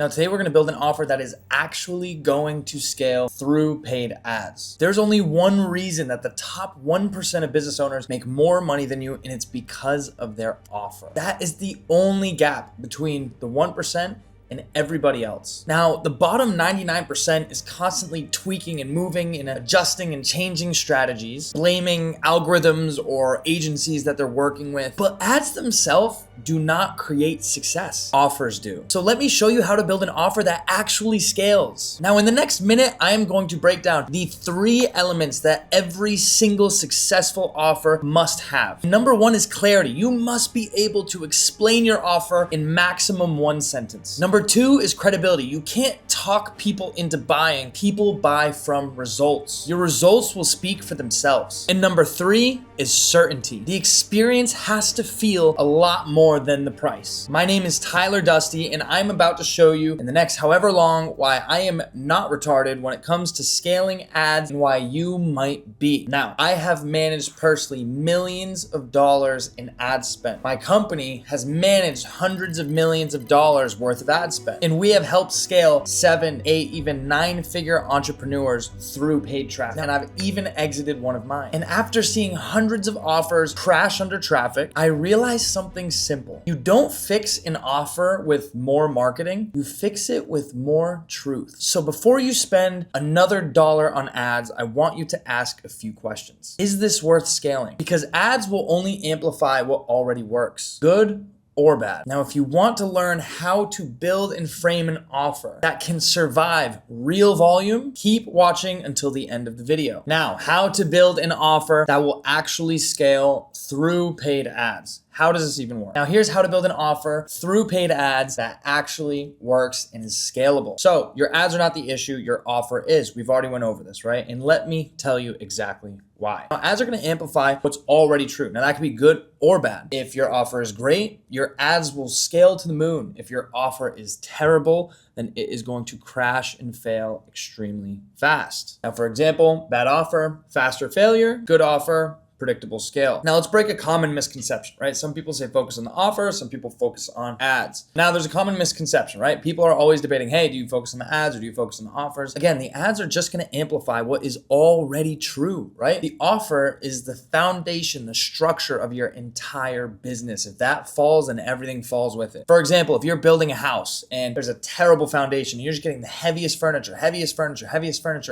Now today we're going to build an offer that is actually going to scale through paid ads. There's only one reason that the top 1% of business owners make more money than you, and it's because of their offer. That is the only gap between the 1% and everybody else. Now, the bottom 99% is constantly tweaking and moving and adjusting and changing strategies, blaming algorithms or agencies that they're working with. But ads themselves do not create success. Offers do. So let me show you how to build an offer that actually scales. Now, in the next minute, I am going to break down the 3 elements that every single successful offer must have. Number 1 is clarity. You must be able to explain your offer in maximum 1 sentence. Number 2 is credibility. You can't talk people into buying. People buy from results. Your results will speak for themselves. And number 3 is certainty. The experience has to feel a lot more than the price. My name is Tyler Dusty, and I'm about to show you in the next however long why I am not retarded when it comes to scaling ads and why you might be. Now, I have managed personally millions of dollars in ad spend. My company has managed hundreds of millions of dollars worth of ad spend, and we have helped scale 7, 8, even 9-figure entrepreneurs through paid traffic. And I've even exited one of mine. And after seeing hundreds of offers crash under traffic, I realized something simple. You don't fix an offer with more marketing, you fix it with more truth. So before you spend another dollar on ads, I want you to ask a few questions. Is this worth scaling? Because ads will only amplify what already works, good or bad. Now, if you want to learn how to build and frame an offer that can survive real volume, keep watching until the end of the video. Now, how to build an offer that will actually scale through paid ads. How does this even work? Now, here's how to build an offer through paid ads that actually works and is scalable. So your ads are not the issue, your offer is. We've already went over this, right? And let me tell you exactly why. Now, ads are going to amplify what's already true. Now, that could be good or bad. If your offer is great, your ads will scale to the moon. If your offer is terrible, then it is going to crash and fail extremely fast. Now, for example, bad offer, faster failure, good offer, predictable scale. Now let's break a common misconception, right? Some people say focus on the offer, some people focus on ads. Now there's a common misconception, right? People are always debating, hey, do you focus on the ads or do you focus on the offers? Again, the ads are just gonna amplify what is already true, right? The offer is the foundation, the structure of your entire business. If that falls, then everything falls with it. For example, if you're building a house and there's a terrible foundation, you're just getting the heaviest furniture,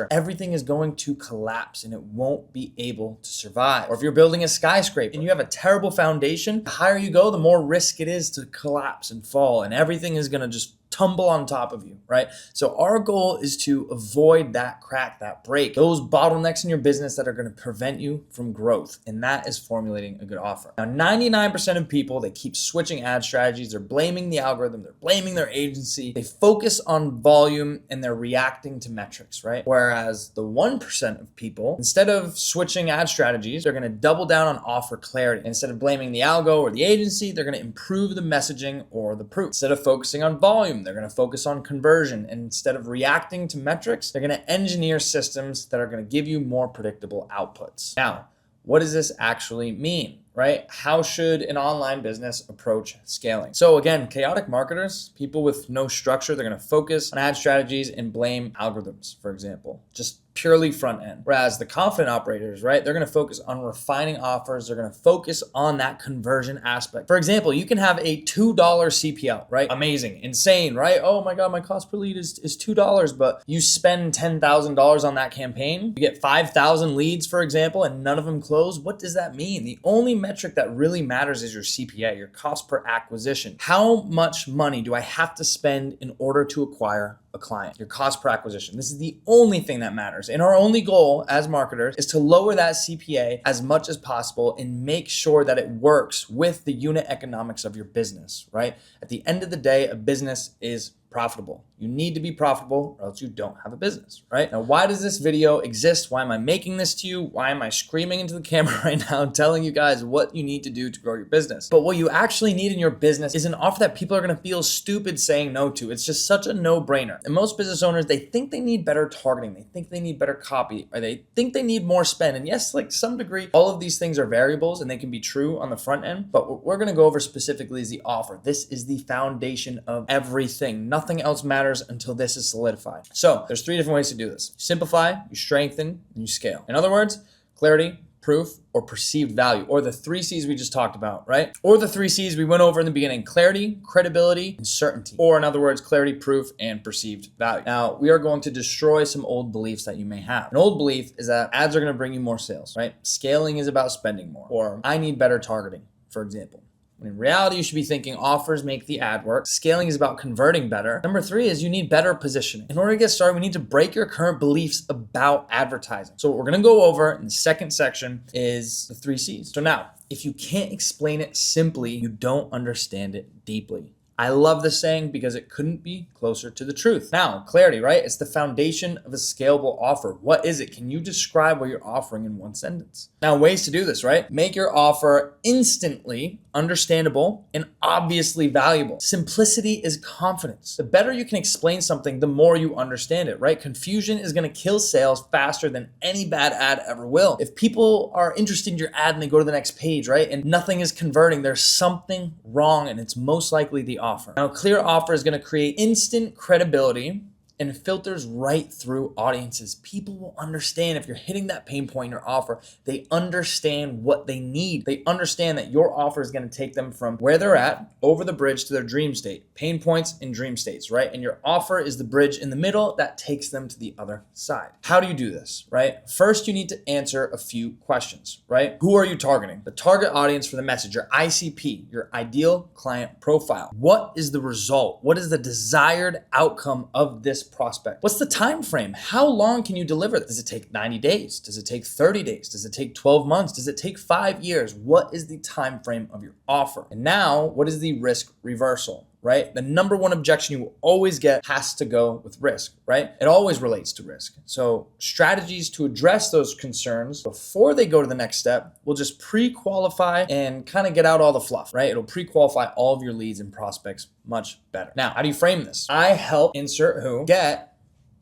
everything is going to collapse and it won't be able to survive. Or if you're building a skyscraper and you have a terrible foundation, the higher you go, the more risk it is to collapse and fall, and everything is gonna just tumble on top of you, right? So our goal is to avoid that crack, that break, those bottlenecks in your business that are going to prevent you from growth. And that is formulating a good offer. Now, 99% of people, they keep switching ad strategies. They're blaming the algorithm. They're blaming their agency. They focus on volume and they're reacting to metrics, right? Whereas the 1% of people, instead of switching ad strategies, they're going to double down on offer clarity. Instead of blaming the algo or the agency, they're going to improve the messaging or the proof. Instead of focusing on volume, they're going to focus on conversion. And instead of reacting to metrics, they're going to engineer systems that are going to give you more predictable outputs. Now, what does this actually mean, right? How should an online business approach scaling? So again, chaotic marketers, people with no structure, they're going to focus on ad strategies and blame algorithms, for example, just purely front end. Whereas the confident operators, right, they're going to focus on refining offers. They're going to focus on that conversion aspect. For example, you can have a $2 CPL, right? Amazing, insane, right? Oh my God, my cost per lead is $2, but you spend $10,000 on that campaign. You get 5,000 leads, for example, and none of them close. What does that mean? The only metric that really matters is your CPA, your cost per acquisition. How much money do I have to spend in order to acquire a client? Your cost per acquisition. This is the only thing that matters. And our only goal as marketers is to lower that CPA as much as possible and make sure that it works with the unit economics of your business, right? At the end of the day, a business is profitable. You need to be profitable or else you don't have a business, right? Now, why does this video exist? Why am I making this to you? Why am I screaming into the camera right now telling you guys what you need to do to grow your business? But what you actually need in your business is an offer that people are going to feel stupid saying no to. It's just such a no-brainer. And most business owners, they think they need better targeting. They think they need better copy, or they think they need more spend. And yes, like some degree, all of these things are variables and they can be true on the front end. But what we're going to go over specifically is the offer. This is the foundation of everything. Nothing else matters until this is solidified. So there's 3 different ways to do this. You simplify, you strengthen, and you scale. In other words, clarity, proof, or perceived value, or the 3 C's we just talked about, right? Or the 3 C's we went over in the beginning: clarity, credibility, and certainty. Or in other words, clarity, proof, and perceived value. Now, we are going to destroy some old beliefs that you may have. An old belief is that ads are going to bring you more sales, right? Scaling is about spending more, or I need better targeting, for example. When in reality, you should be thinking offers make the ad work. Scaling is about converting better. Number 3 is you need better positioning. In order to get started, we need to break your current beliefs about advertising. So what we're gonna go over in the second section is the 3 C's. So now, if you can't explain it simply, you don't understand it deeply. I love this saying because it couldn't be closer to the truth. Now, clarity, right? It's the foundation of a scalable offer. What is it? Can you describe what you're offering in 1 sentence? Now, ways to do this, right? Make your offer instantly understandable and obviously valuable. Simplicity is confidence. The better you can explain something, the more you understand it, right? Confusion is going to kill sales faster than any bad ad ever will. If people are interested in your ad and they go to the next page, right, and nothing is converting, there's something wrong, and it's most likely the offer. Now, a clear offer is going to create instant credibility and filters right through audiences. People will understand if you're hitting that pain point in your offer. They understand what they need. They understand that your offer is going to take them from where they're at over the bridge to their dream state. Pain points and dream states, right? And your offer is the bridge in the middle that takes them to the other side. How do you do this, right? First, you need to answer a few questions, right? Who are you targeting? The target audience for the message, your ICP, your ideal client profile. What is the result? What is the desired outcome of this prospect? What's the time frame? How long can you deliver? Does it take 90 days? Does it take 30 days? Does it take 12 months? Does it take 5 years? What is the time frame of your offer? And now, what is the risk reversal? Right? The number 1 objection you will always get has to go with risk, right? It always relates to risk. So strategies to address those concerns before they go to the next step will just pre-qualify and kind of get out all the fluff, right? It'll pre-qualify all of your leads and prospects much better. Now, how do you frame this? I help insert who,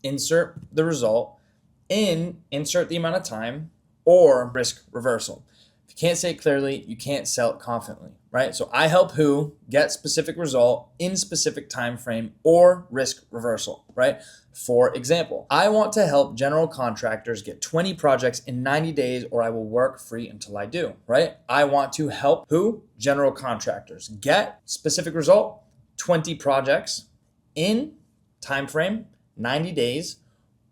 insert the result, insert the amount of time, or risk reversal. If you can't say it clearly, you can't sell it confidently, right? So I help who get specific result in specific time frame or risk reversal, right? For example, I want to help general contractors get 20 projects in 90 days or I will work free until I do, right? I want to help who? General contractors get specific result, 20 projects in time frame, 90 days,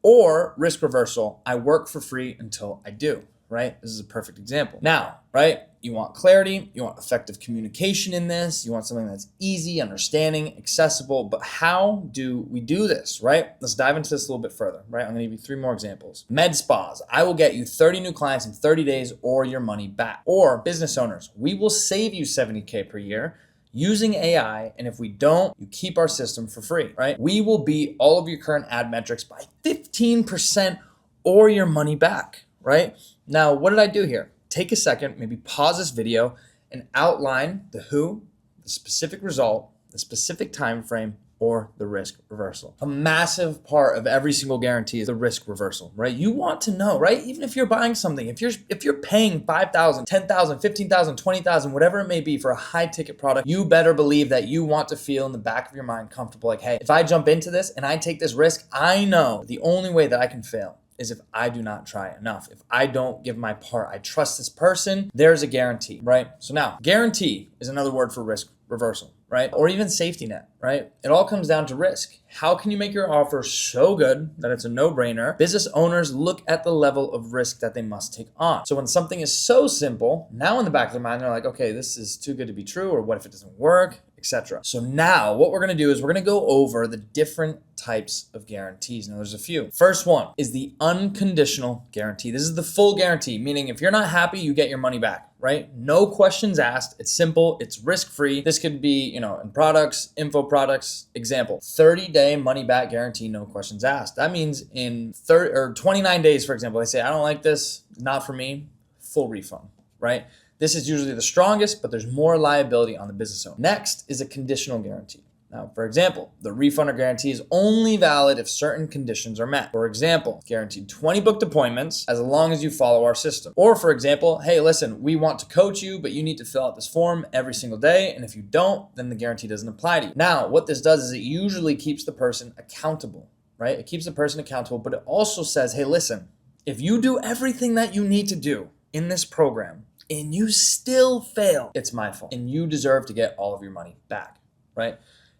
or risk reversal, I work for free until I do. Right? This is a perfect example. Now, right? You want clarity, you want effective communication in this, you want something that's easy, understanding, accessible, but how do we do this, right? Let's dive into this a little bit further, right? I'm gonna give you 3 more examples. Med spas, I will get you 30 new clients in 30 days or your money back. Or business owners, we will save you $70K per year using AI, and if we don't, you keep our system for free, right? We will beat all of your current ad metrics by 15% or your money back, right? Now, what did I do here? Take a second, maybe pause this video and outline the who, the specific result, the specific time frame, or the risk reversal. A massive part of every single guarantee is the risk reversal, right? You want to know, right? Even if you're buying something, if you're paying $5,000, $10,000, $15,000, $20,000, whatever it may be for a high ticket product, you better believe that you want to feel in the back of your mind comfortable, like, hey, if I jump into this and I take this risk, I know the only way that I can fail is if I do not try enough. If I don't give my part, I trust this person, there's a guarantee, right? So now, guarantee is another word for risk reversal, right? Or even safety net, right? It all comes down to risk. How can you make your offer so good that it's a no-brainer? Business owners look at the level of risk that they must take on. So when something is so simple, now in the back of their mind, they're like, okay, this is too good to be true, or what if it doesn't work, etc. So now what we're gonna do is we're gonna go over the different types of guarantees. Now there's a few. First one is the unconditional guarantee. This is the full guarantee, meaning if you're not happy, you get your money back, right? No questions asked. It's simple. It's risk-free. This could be, in products, info products. Example, 30-day money back guarantee, no questions asked. That means in 29 days, for example, they say, I don't like this, not for me, full refund, right? This is usually the strongest, but there's more liability on the business owner. Next is a conditional guarantee. Now, for example, the refund or guarantee is only valid if certain conditions are met. For example, guaranteed 20 booked appointments as long as you follow our system. Or for example, hey, listen, we want to coach you, but you need to fill out this form every single day. And if you don't, then the guarantee doesn't apply to you. Now, what this does is it usually keeps the person accountable, right? It keeps the person accountable, but it also says, hey, listen, if you do everything that you need to do in this program and you still fail, it's my fault. And you deserve to get all of your money back, right?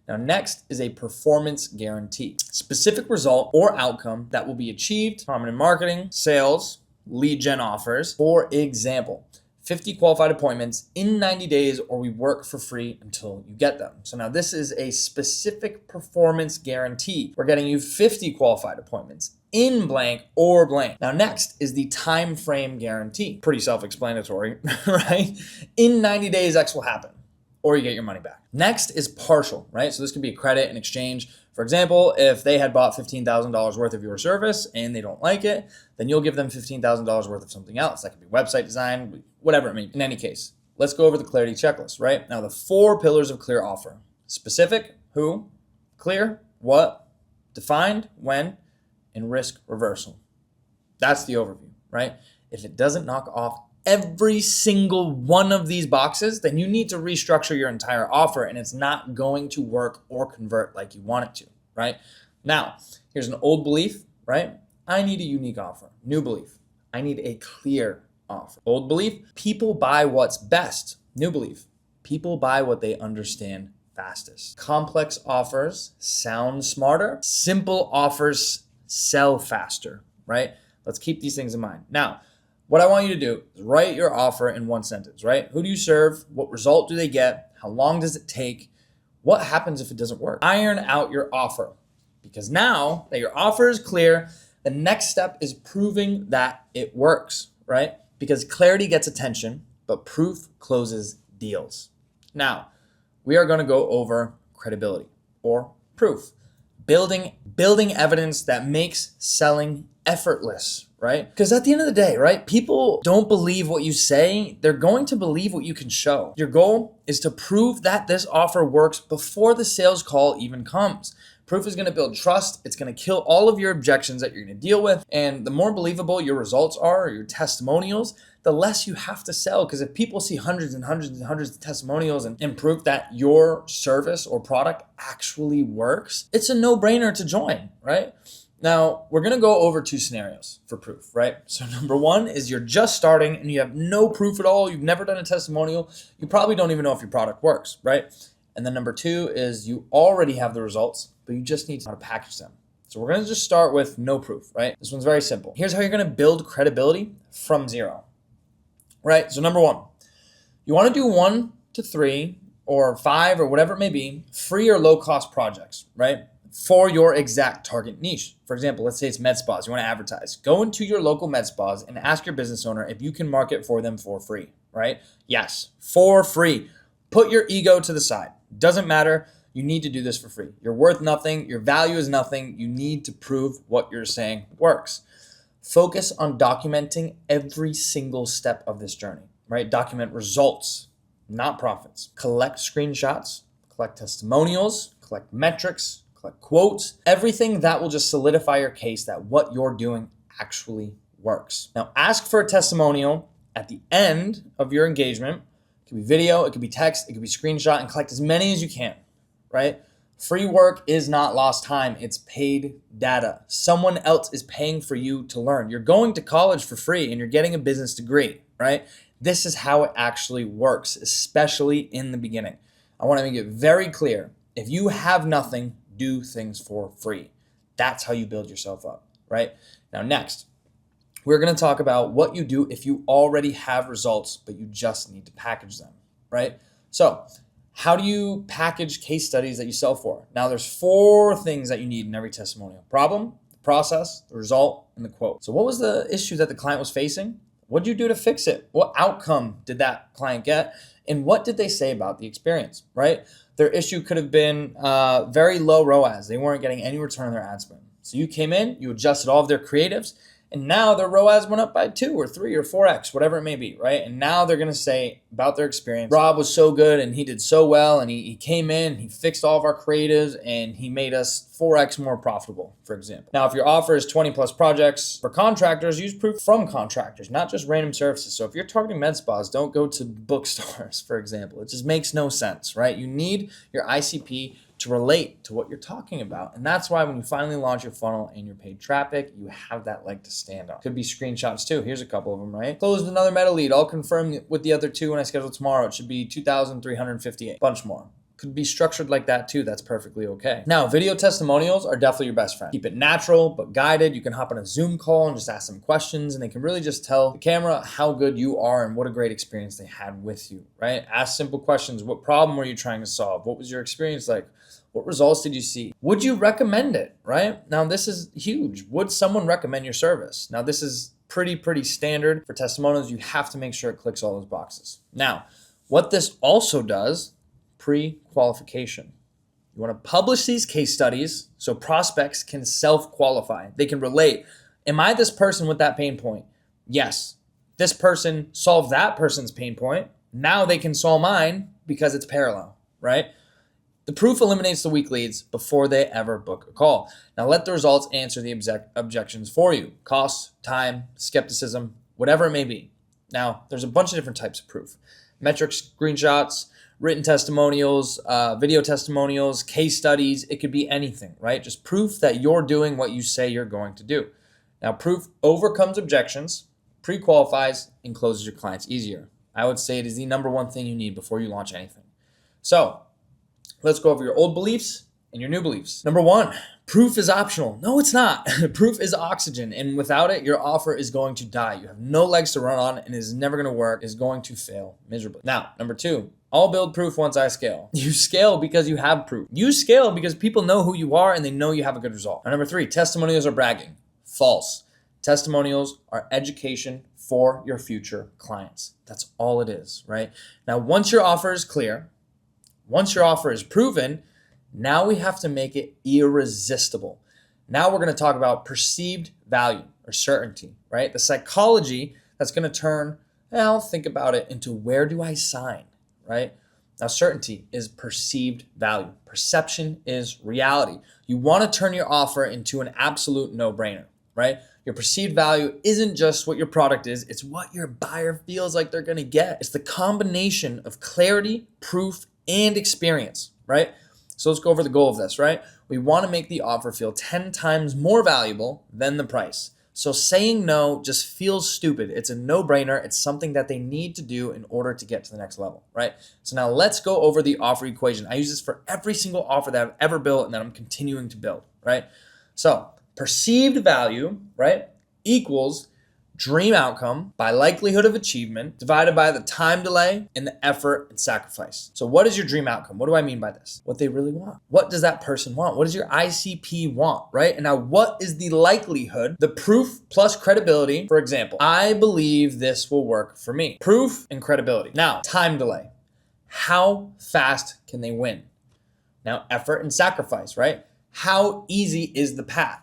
Now, next is a performance guarantee. Specific result or outcome that will be achieved, common in marketing, sales, lead gen offers. For example, 50 qualified appointments in 90 days, or we work for free until you get them. So now this is a specific performance guarantee. We're getting you 50 qualified appointments in blank or blank. Now next is the time frame guarantee. Pretty self-explanatory, right? In 90 days, X will happen, or you get your money back. Next is partial, right? So this could be a credit in exchange. For example, if they had bought $15,000 worth of your service and they don't like it, then you'll give them $15,000 worth of something else. That could be website design, whatever it may be. In any case, let's go over the clarity checklist, right? Now, the 4 pillars of clear offer: specific, who; clear, what; defined, when; and risk reversal. That's the overview, right? If it doesn't knock off every single one of these boxes, then you need to restructure your entire offer and it's not going to work or convert like you want it to, right? Now, here's an old belief, right? I need a unique offer. New belief, I need a clear offer. Old belief, people buy what's best. New belief, people buy what they understand fastest. Complex offers sound smarter. Simple offers sell faster, right? Let's keep these things in mind. Now, what I want you to do is write your offer in one sentence, right? Who do you serve? What result do they get? How long does it take? What happens if it doesn't work? Iron out your offer, because now that your offer is clear, the next step is proving that it works, right? Because clarity gets attention, but proof closes deals. Now, we are going to go over credibility or proof. Building evidence that makes selling effortless, right? Because at the end of the day, right, people don't believe what you say. They're going to believe what you can show. Your goal is to prove that this offer works before the sales call even comes. Proof is going to build trust. It's going to kill all of your objections that you're going to deal with. And the more believable your results are, or your testimonials, the less you have to sell. Because if people see hundreds and hundreds and hundreds of testimonials and proof that your service or product actually works, it's a no-brainer to join, right? Now, we're going to go over 2 scenarios for proof, right? So number 1 is you're just starting and you have no proof at all. You've never done a testimonial. You probably don't even know if your product works, right? And then number 2 is you already have the results, but you just need to know how to package them. So we're going to just start with no proof, right? This one's very simple. Here's how you're going to build credibility from zero, right? So number 1, you want to do 1 to 3 or 5 or whatever it may be, free or low cost projects, right? For your exact target niche. For example, let's say it's med spas. You want to advertise. Go into your local med spas and ask your business owner if you can market for them for free, right? Yes, for free. Put your ego to the side. Doesn't matter. You need to do this for free. You're worth nothing. Your value is nothing. You need to prove what you're saying works. Focus on documenting every single step of this journey, right? Document results, not profits. Collect screenshots, collect testimonials, collect metrics, collect quotes, everything that will just solidify your case that what you're doing actually works. Now, ask for a testimonial at the end of your engagement. It could be video, it could be text, it could be screenshot, and collect as many as you can, right? Free work is not lost time. It's paid data. Someone else is paying for you to learn. You're going to college for free and you're getting a business degree, right? This is how it actually works, especially in the beginning. I want to make it very clear. If you have nothing, do things for free. That's how you build yourself up, right? Now, next, we're going to talk about what you do if you already have results, but you just need to package them, right? So how do you package case studies that you sell for? Now, there's 4 things that you need in every testimonial: problem, the process, the result, and the quote. So what was the issue that the client was facing? What did you do to fix it? What outcome did that client get? And what did they say about the experience, right? Their issue could have been very low ROAS. They weren't getting any return on their ad spend. So you came in, you adjusted all of their creatives, And now their ROAS went up by 2 or 3 or 4x, whatever it may be, right? And now they're going to say about their experience, Rob was so good and he did so well and he came in, he fixed all of our creatives and he made us 4x more profitable, for example. Now, if your offer is 20 plus projects for contractors, use proof from contractors, not just random services. So if you're targeting med spas, don't go to bookstores, for example. It just makes no sense, right? You need your ICP to relate to what you're talking about. And that's why when you finally launch your funnel and your paid traffic, you have that leg to stand on. Could be screenshots too. Here's a couple of them, right? Closed another meta lead. I'll confirm with the other 2 when I schedule tomorrow. It should be 2,358. Bunch more. Could be structured like that too. That's perfectly okay. Now, video testimonials are definitely your best friend. Keep it natural, but guided. You can hop on a Zoom call and just ask them questions and they can really just tell the camera how good you are and what a great experience they had with you, right? Ask simple questions. What problem were you trying to solve? What was your experience like? What results did you see? Would you recommend it, right? Now, this is huge. Would someone recommend your service? Now, this is pretty standard for testimonials. You have to make sure it clicks all those boxes. Now, what this also does, pre-qualification. You want to publish these case studies so prospects can self-qualify. They can relate. Am I this person with that pain point? Yes. This person solved that person's pain point. Now they can solve mine because it's parallel, right? The proof eliminates the weak leads before they ever book a call. Now let the results answer the objections for you. Cost, time, skepticism, whatever it may be. Now, there's a bunch of different types of proof. Metrics, screenshots, written testimonials, video testimonials, case studies. It could be anything, right? Just proof that you're doing what you say you're going to do. Now, proof overcomes objections, pre-qualifies, and closes your clients easier. I would say it is the number one thing you need before you launch anything. So, let's go over your old beliefs and your new beliefs. Number 1, proof is optional. No, it's not. Proof is oxygen, and without it, your offer is going to die. You have no legs to run on, and it is never going to work. It's going to fail miserably. Now, number 2, I'll build proof once I scale. You scale because you have proof. You scale because people know who you are and they know you have a good result. Now, number 3, testimonials are bragging. False. Testimonials are education for your future clients. That's all it is, right? Now, once your offer is clear, once your offer is proven, now we have to make it irresistible. Now we're going to talk about perceived value or certainty, right? The psychology that's going to turn, think about it, into where do I sign, right? Now, certainty is perceived value. Perception is reality. You want to turn your offer into an absolute no-brainer, right? Your perceived value isn't just what your product is, it's what your buyer feels like they're going to get. It's the combination of clarity, proof, and experience, right? So let's go over the goal of this, right? We want to make the offer feel 10 times more valuable than the price. So saying no just feels stupid. It's a no-brainer. It's something that they need to do in order to get to the next level, right? So now let's go over the offer equation. I use this for every single offer that I've ever built and that I'm continuing to build, right? So perceived value, right, equals dream outcome by likelihood of achievement divided by the time delay and the effort and sacrifice. So what is your dream outcome? What do I mean by this? What they really want. What does that person want? What does your ICP want, right? And now what is the likelihood, the proof plus credibility? For example, I believe this will work for me. Proof and credibility. Now, time delay. How fast can they win? Now, effort and sacrifice, right? How easy is the path?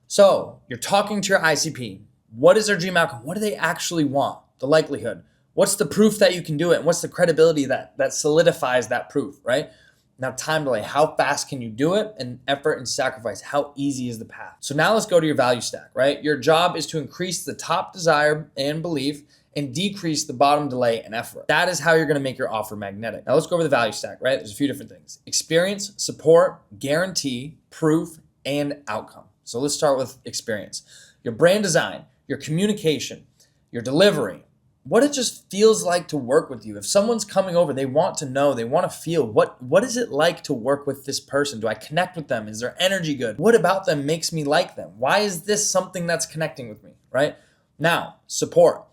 So you're talking to your ICP. What is their dream outcome? What do they actually want? The likelihood. What's the proof that you can do it? And what's the credibility that solidifies that proof, right? Now, time delay. How fast can you do it? And effort and sacrifice. How easy is the path? So now let's go to your value stack, right? Your job is to increase the top desire and belief and decrease the bottom delay and effort. That is how you're going to make your offer magnetic. Now let's go over the value stack, right? There's a few different things. Experience, support, guarantee, proof, and outcome. So let's start with experience. Your brand design, your communication, your delivery, what it just feels like to work with you. If someone's coming over, they want to know, they want to feel, what is it like to work with this person? Do I connect with them? Is their energy good? What about them makes me like them? Why is this something that's connecting with me, right? Now, support,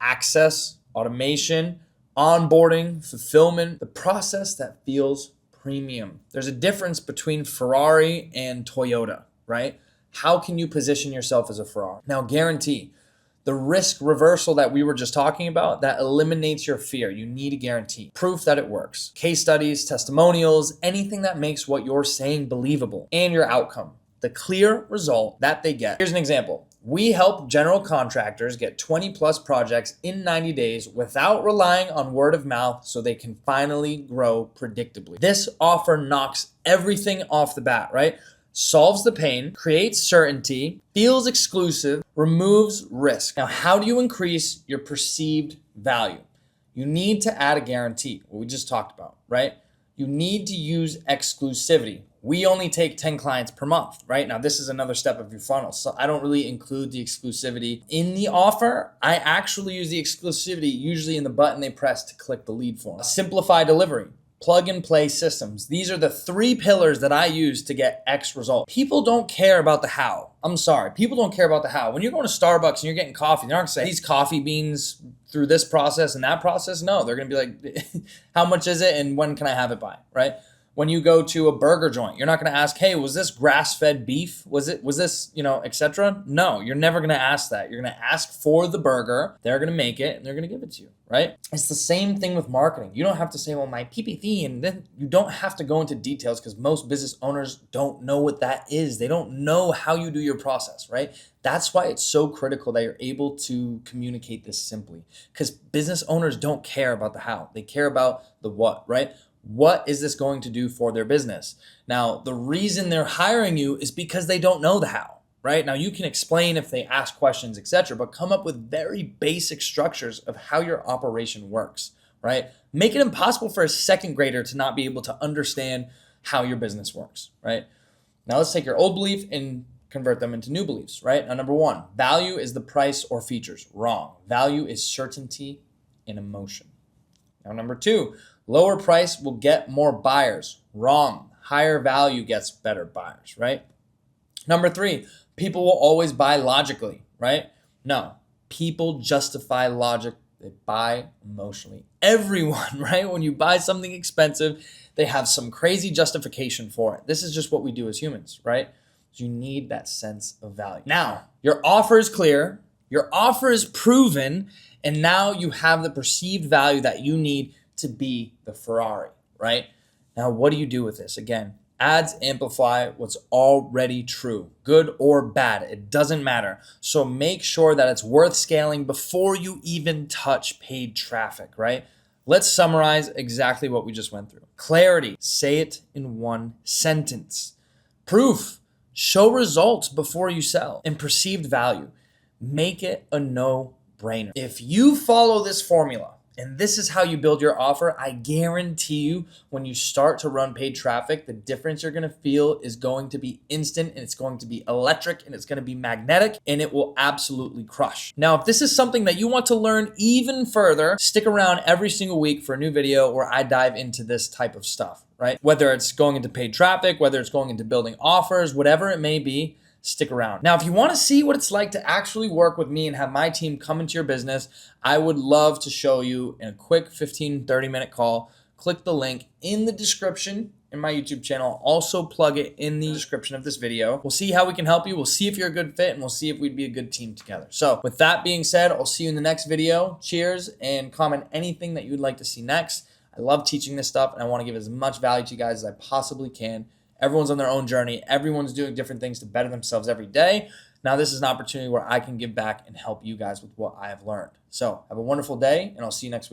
access, automation, onboarding, fulfillment, the process that feels premium. There's a difference between Ferrari and Toyota, right? How can you position yourself as a Ferrari? Now, guarantee. The risk reversal that we were just talking about, that eliminates your fear. You need a guarantee. Proof that it works. Case studies, testimonials, anything that makes what you're saying believable. And your outcome. The clear result that they get. Here's an example. We help general contractors get 20 plus projects in 90 days without relying on word of mouth so they can finally grow predictably. This offer knocks everything off the bat, right? Solves the pain, creates certainty, feels exclusive, removes risk. Now, how do you increase your perceived value? You need to add a guarantee, what we just talked about, right? You need to use exclusivity. We only take 10 clients per month, right? Now, this is another step of your funnel. So I don't really include the exclusivity in the offer. I actually use the exclusivity usually in the button they press to click the lead form. Simplify delivery. Plug and play systems. These are the 3 pillars that I use to get X result. People don't care about the how. I'm sorry. People don't care about the how. When you're going to Starbucks and you're getting coffee, they're not going to say these coffee beans through this process and that process. No, they're going to be like, how much is it and when can I have it by, right? When you go to a burger joint, you're not going to ask, hey, was this grass-fed beef? Was this, etc.? No, you're never going to ask that. You're going to ask for the burger. They're going to make it and they're going to give it to you, right? It's the same thing with marketing. You don't have to say, well, my PPV, and then you don't have to go into details because most business owners don't know what that is. They don't know how you do your process, right? That's why it's so critical that you're able to communicate this simply, because business owners don't care about the how. They care about the what, right? What is this going to do for their business? Now, the reason they're hiring you is because they don't know the how, right? Now, you can explain if they ask questions, etc., but come up with very basic structures of how your operation works, right? Make it impossible for a second grader to not be able to understand how your business works, right? Now, let's take your old belief and convert them into new beliefs, right? Now, number 1, value is the price or features. Wrong. Value is certainty and emotion. Now, number 2, lower price will get more buyers. Wrong. Higher value gets better buyers, right? Number 3, people will always buy logically, right? No, people justify logic. They buy emotionally. Everyone, right? When you buy something expensive, they have some crazy justification for it. This is just what we do as humans, right? So you need that sense of value. Now, your offer is clear. Your offer is proven. And now you have the perceived value that you need to be the Ferrari, right? Now, what do you do with this? Again, ads amplify what's already true, good or bad. It doesn't matter. So make sure that it's worth scaling before you even touch paid traffic, right? Let's summarize exactly what we just went through. Clarity, say it in one sentence. Proof, show results before you sell. And perceived value, make it a no-brainer. If you follow this formula, and this is how you build your offer, I guarantee you when you start to run paid traffic, the difference you're going to feel is going to be instant, and it's going to be electric, and it's going to be magnetic, and it will absolutely crush. Now, if this is something that you want to learn even further, stick around every single week for a new video where I dive into this type of stuff, right? Whether it's going into paid traffic, whether it's going into building offers, whatever it may be, stick around. Now, if you want to see what it's like to actually work with me and have my team come into your business, I would love to show you in a quick 15, 30-minute call. Click the link in the description in my YouTube channel. Also plug it in the description of this video. We'll see how we can help you. We'll see if you're a good fit, and we'll see if we'd be a good team together. So with that being said, I'll see you in the next video. Cheers, and comment anything that you would like to see next. I love teaching this stuff, and I want to give as much value to you guys as I possibly can. Everyone's on their own journey. Everyone's doing different things to better themselves every day. Now this is an opportunity where I can give back and help you guys with what I have learned. So have a wonderful day, and I'll see you next week.